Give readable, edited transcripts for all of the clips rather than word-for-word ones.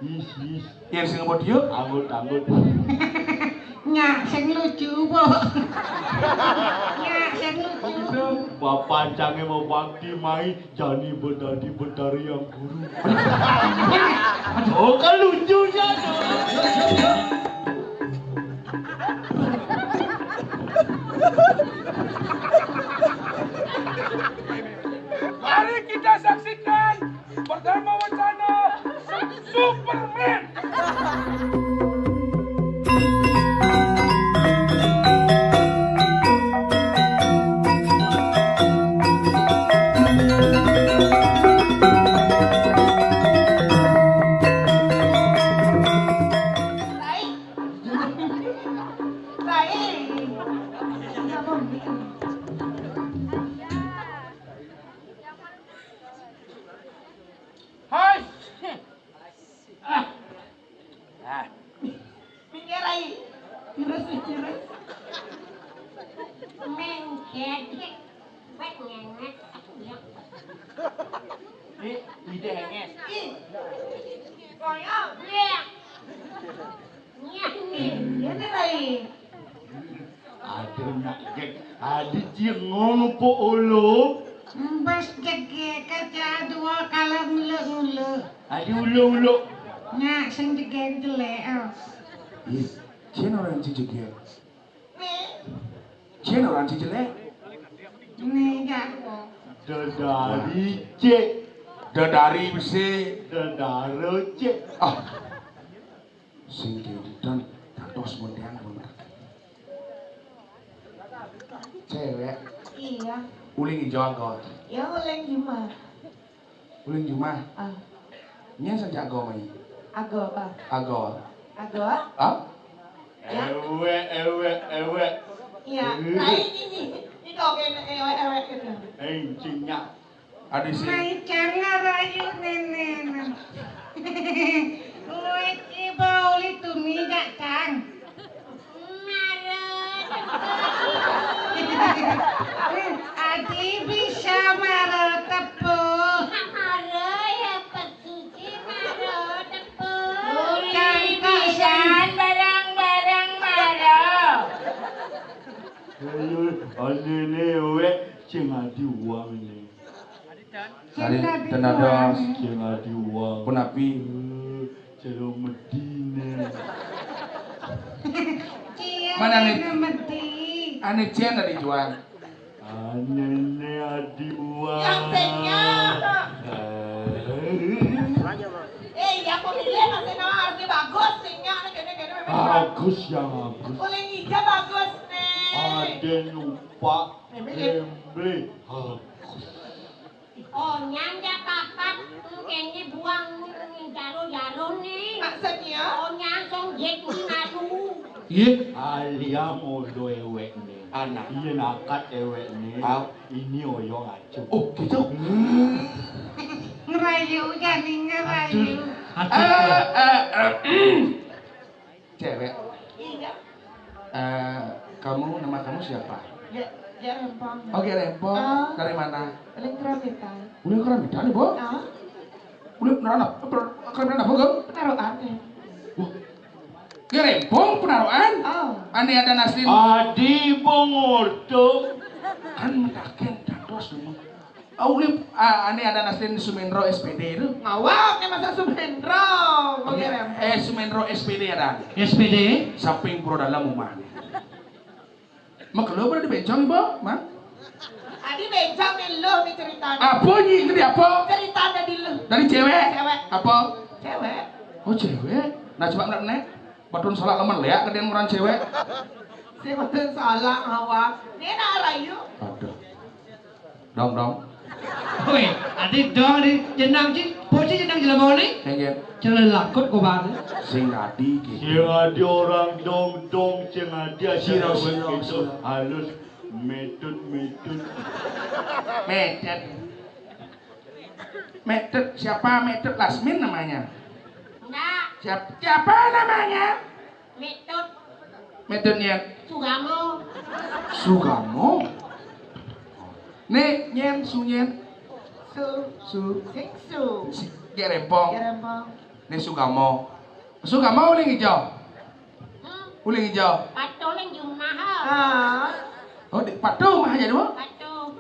Is. Yen sing apa dia? Anggut. Nyak sing lucu, Bu. Nyak sing lucu. Bapak canggih mau bakti mai jani bedari yang guru. Oh kan lucunya Mari kita saksikan Perdana Wacana Superman. Hai. Minggir ai. Terus. Mengkek. Baik ngenget. ide henges. Koyo. Iya. Ini ai. Ada nak jek, ada ngono po ulo. Mbas jege kaca dua kala ngulek-ngulek. Ada ulo. Nyak sing jege jelek. Ih, jen orang cijelek. Nih, Jen orang cijelek. nih gak. Dadari cek, Dadari besi. dadaro cek. Ah. Sing kedutan tatos mondean bener. Cewek Iya. uling hijau angkot. Ya oleh gimana? Uling Jumah. Ah, Nya saja ago mai. ago apa? Ago. Ago? Ah? Ya. Ewe. Iya. Nah ini kok ewe gitu. Cinyak. Ada sih. Mai cara rayu nenek. Luit ki bauli tumi gak kang. Adi bisa marah tepung. Marah ya pesuci marah tepung. Cantikan barang-barang marah. Alene ewe cing adi uang ini. Tadi tenados. Cing adi uang. Pun api. Cero medine. Mana nih? Mati. Ane Jen tadi jual. Anene adi uang. Yang senyap. Ya pemilihan masih harus bagus tinggal gede-gede memang. Bagus yang bagus. Boleh hijau bagus nih. Ada lupa Emble bagus. Oh, nyanda papat kayaknya buang jaro-jaro nih. Maksudnya? Oh, nyangsong jet ngadu. Iya. Alia modo ewe nih. Anak. Iya nakat ewe nih. Ini oyong acuh. Oh gitu. Ngerayu jadi ngerayu. Cewek. Iya. Kamu nama kamu siapa? Ya rempong. Oke Rempong. Dari mana? Elektronikan. Udah keramitan nih, Bo? Ah, Udah nerana. Keramitan apa, Gem? penaruhan. Ya Rempong penaruhan. Oh. Ane ada naslin. Adi bongorto. Kan mutakin dados dulu. Ulip, ane ada naslin Sumenro SPD itu. Ngawak nih masa Subhendro. Oke rempong. Sumenro SPD ada. SPD? Samping pro dalam rumah. Mak lo berada di bencong, Ibu? Mak? Adi bencang nih lo nih ceritanya. Apa nyi? Ini apa? Cerita dari lo. Dari cewek? Cewek. Apa? Cewek. Oh cewek? Nah coba ngeliat nek. Batun salah lemen ya, kemudian orang cewek. Si betul salah ngawak. Ini nak rayu. Aduh. Dong. Ôi, đi đó đi, jenang chứ, bố chứ jenang jelas mau nih? Henggen. Jelas lakot kau bar. Sing tadi gitu. Sing ada orang dong, sing ada Siro. halus metut. Metet siapa Metet Lasmin namanya? Enggak, Siapa namanya? metode Metetnya Sugamo. Sugamo. Nih nyen. Su. Su. Sing su. Gerempong. Ya rempong. Ini Sugamo. Sugamo uling hijau. Uling hijau. Pato lang yung mahal. Ah. Oh, di Patu mah jadi mah. Pato.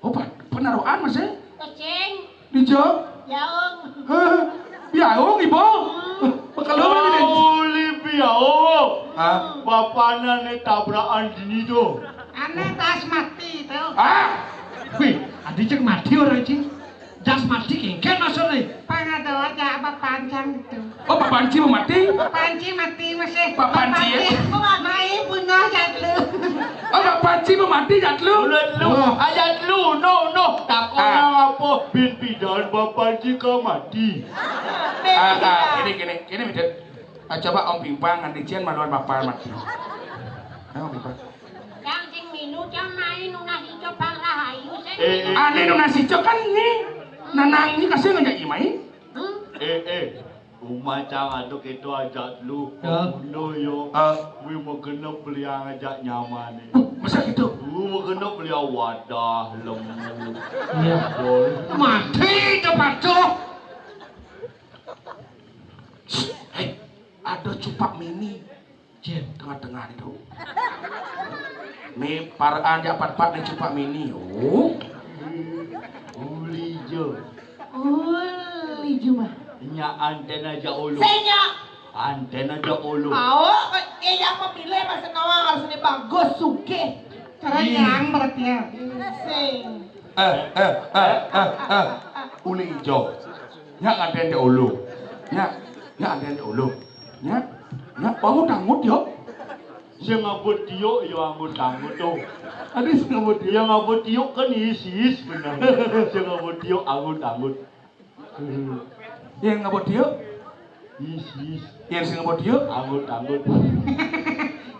Oh, penaruhan Mas. Kucing. Hijau. Yaong. Biaung ibu. Kalau ini. Olivia, Ah. bapaknya nih tabrakan gini tuh. Aneh tas mati tau. Ah. Wih, adi cek mati orang cing. Jas mati kengken maksudnya. Pangadawa aja abah panjang gitu. Oh, Pak Panci mau mati? Pak Panci mati masih. Pak Panci ya? Main punya jatlu. Oh, Pak Panci mau mati jatlu? Ulat lu, ayat lu, no. Takutnya apa? Pidan bapak jika mati. Ini Midet. Coba Om Pimpang nanti cian maluan bapak mati. Ayo Om Pimpang. Yang sing minu jam main nung nasi copang rahayu sing. Ane nu nasi cok kan ini. Nanang ini kasih ngajak imai. Rumah cang aduk itu ajak lu. Ya. No yo. Gue mau kena beli yang ajak nyaman nih. Masa gitu? Gue mau kena beli wadah lemu. Iya. Mati cepat cok. Hei, ada cupak mini Jen. tengah-tengah itu. Nih paraan dapat pak nih cupak mini. Oh, Uli jo. Cuma. Nya antena aja ulu. Senya. Antena aja ulu. Mau, yang memilih masih nawang harus ini bagus suke. Cara yang berarti ya. Sing. uli hijau. Nya ngaden de ulu. Nya ngaden de ulu. Nya bangun dangut yo. Sing ngabut tiuk yo anggut tuh. Ada sing ngabut Yang ngabut tiuk kan isis benar. Sing ngabut tiuk anggut. Yang ngabut dia, Isis yang sing ngabut dia. anggut.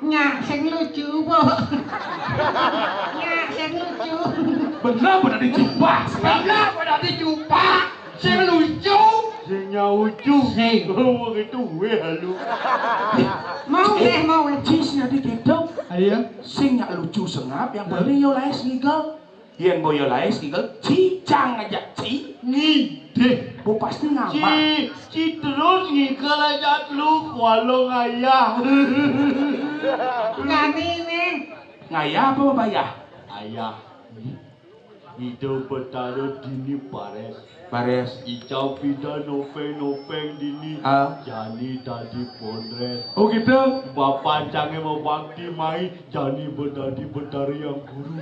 Nyak sing lucu po. Nyak sing lucu. Benar dicupak. Benar dicupak. Sing lucu. Sing nyaucu. Sing. Oh itu we halu. Mau. Cisnya digendong. Ayo. Sing nyak lucu sengap yang beli yo laes ngigel. Yen boyo laes ngigel cicang aja ngide. Bu pasti ngama. Ci terus ngikal aja lu walau ngayah. Ngani nih. Ngaya apa bayah? Ayah. Hidup bertaruh dini pares. Bares. Icau pida nopeng dini. Jani tadi pondres. Oh gitu. Bapak jangan mau bakti main. Jani berdari yang guru.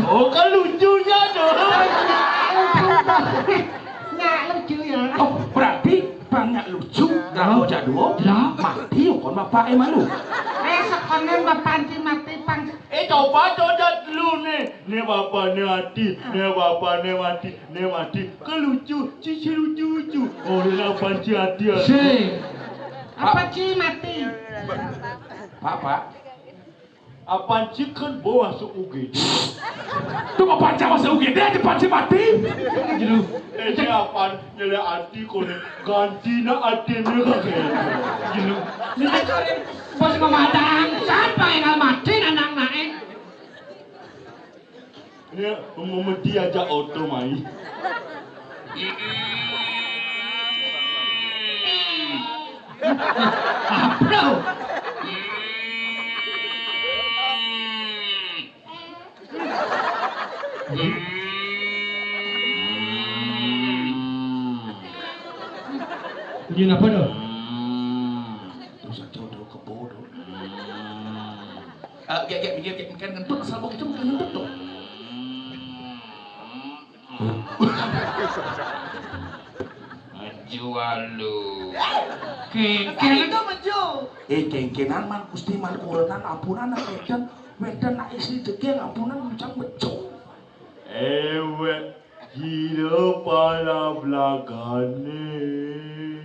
Oh kan lucunya dong. Nyak lucu ya. Oh berarti banyak lucu. Kalau jadul. Mati kon bapak malu. Sekolah bapak Panci mati pang. Coba dulu nih. Nih bapak nih mati. Nih mati. Kan lucu. Cici lucu. Oh ini Panci hati. Sing. Apa Ci mati? Pak. Panci kan bawa masuk UGD. Tuh kok Panci masuk UGD aja Panci mati. Jelu. Ini apa? Nyele hati kau nih. Ganti na hati nih kakek. Jelu. Bos ngomong sampai ngal mati anak naik. Ini memedi aja auto main. Bro. Yun apa do? Terus aja udah kebodoh. Kayak kan ngentut asal bok itu bukan ngentut tuh. Jual lu. Itu meju. Kengkenan man kusti man kurenan ampunan nak wedan nak istri degeng ampunan muncang beco. Hidup para belakane.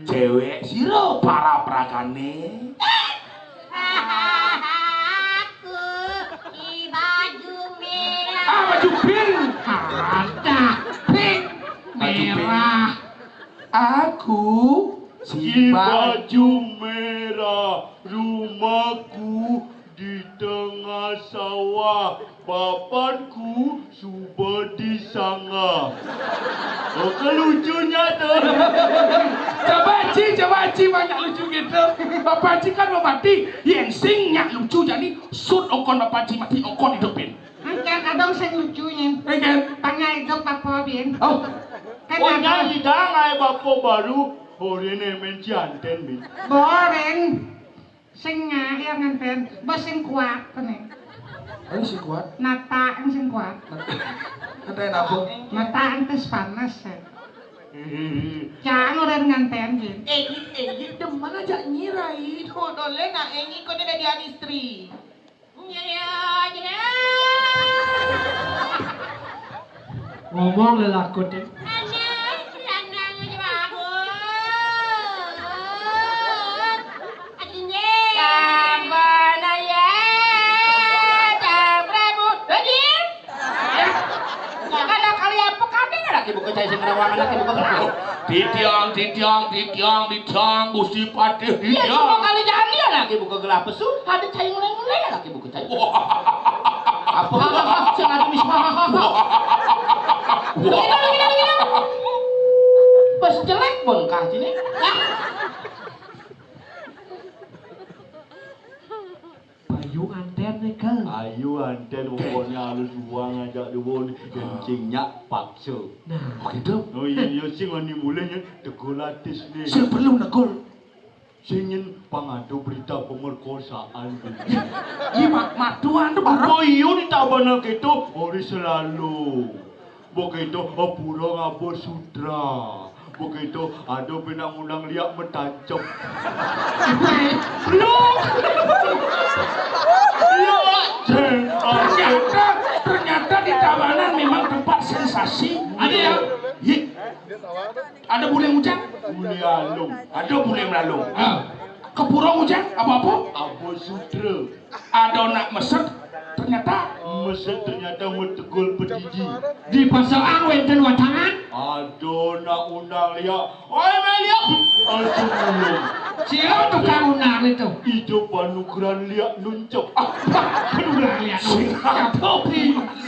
Cewek siro para pragane. Aku di baju merah. Baju pink. Ada pink merah. Aku Si baju merah, rumahku di tengah sawah, papanku sudah di sangga. Oh, kelucunya tuh. Haji banyak lucu gitu. Bapak Haji kan mau mati, yang sing nyak lucu jadi sud okon Bapak Haji mati okon hidupin. Enggak kadang saya lucunya. Kan? Tanya itu Papa Bin. Oh, Oh nyanyi dangai bapak baru. Hari ini menci anten min. Boring. Sing ngaya nganten, bos sing kuat kene. ayo si kuat. Nata sing kuat. Katanya apa? Nata tes panas. Jangan orang nganten gin. Demen aja nyirai. Dole na engi ko nila dian istri. Ngomong lelaku deh. Ditiang, Gusti Patih, Iya, semua ditiang. kali jadi ya lagi buka gelap pesu. Ada cai mulai ya lagi buka cai. Apa? Jangan mis Bos jelek bon kah sini? Bayu anten nih kan. Ayu anten pokoknya halus buang aja dulu kencingnya paksa. Nah, Begitu. Oh iya sing ani mulanya tegolatis nih. Saya perlu nakul. Singin pangado berita pemerkosaan. Iya, matuan tuh bareng. Oh iya ditabana gitu, ori selalu. Begitu pura ngabur sutra. Begitu ada benang-unang liak mentancap. Belum. Ternyata di Tabanan memang tempat sensasi. Ada ya? Ada bule hujan? Bule alung, Ada bule melalung. Kepurong hujan? Apa-apa? Abu sutra. Ada nak meset. Ternyata Meset ternyata metegul pediji. di pasal angwen dan watangan. Ada nak undang liak. Oi meliak. Aduh belum. Siapa tukang unang itu? Hidup panukuran liak nuncok. Kedua lihat dong. Topi.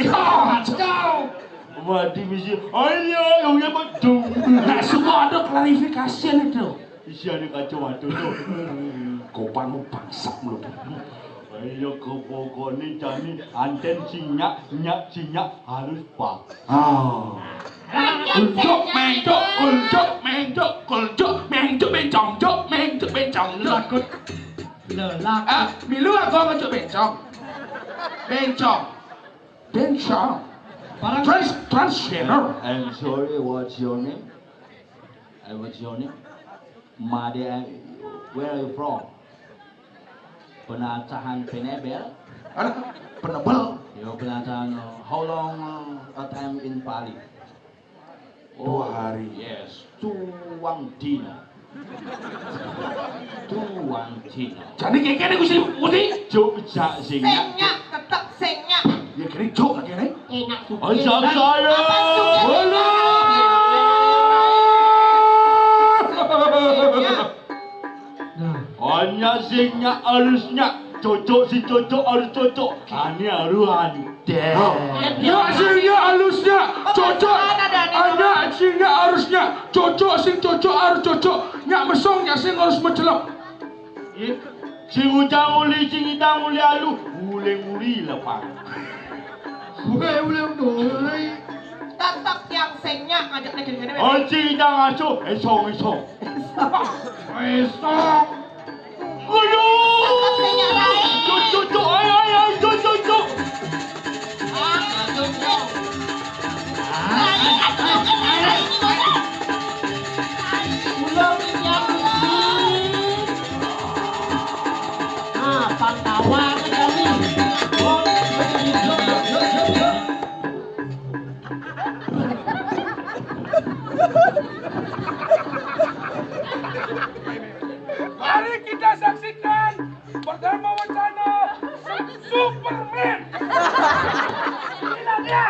Kacau. Mati misi. Ayo, yang betul. nah semua ada klarifikasi itu. Isi ada kacamata tu. Kopanmu bangsak lu. Ayo ke pokok ni jani anten sinyak harus pak. Kulcuk menjuk bencong. Lakut. Lelak. Milu aku menjuk bencong. Barang Transgender. I'm sorry, what's your name? What's your name? Made, where are you from? Penacahan Penebel? Ada penebel. Yo penacahan, how long a time in Bali? 2 hari. Yes, tuang dino. Jadi kayak gini Gusti Putih. Cuk cak sinyak. Senyak, tetap senyak. Ya kira cok lagi nih. Enak suka. Asal saya. Nah, Hanya sinyak harusnya cocok si cocok harus cocok. Ini harus anten. Ya hasilnya halusnya cocok. Ada hasilnya harusnya cocok sing cocok harus cocok. Nyak mesong ya sing harus mencelok. Si ujang uli, si ngidang uli alu, uli lepas. Tetap yang senyak ngajak naik gini. Oh si ngidang asu, esong. Tetap senyak lain. Cocok, ayo, cocok. Pantauan kami. Mari kita saksikan Perdana Wacana Superman. Inilah dia.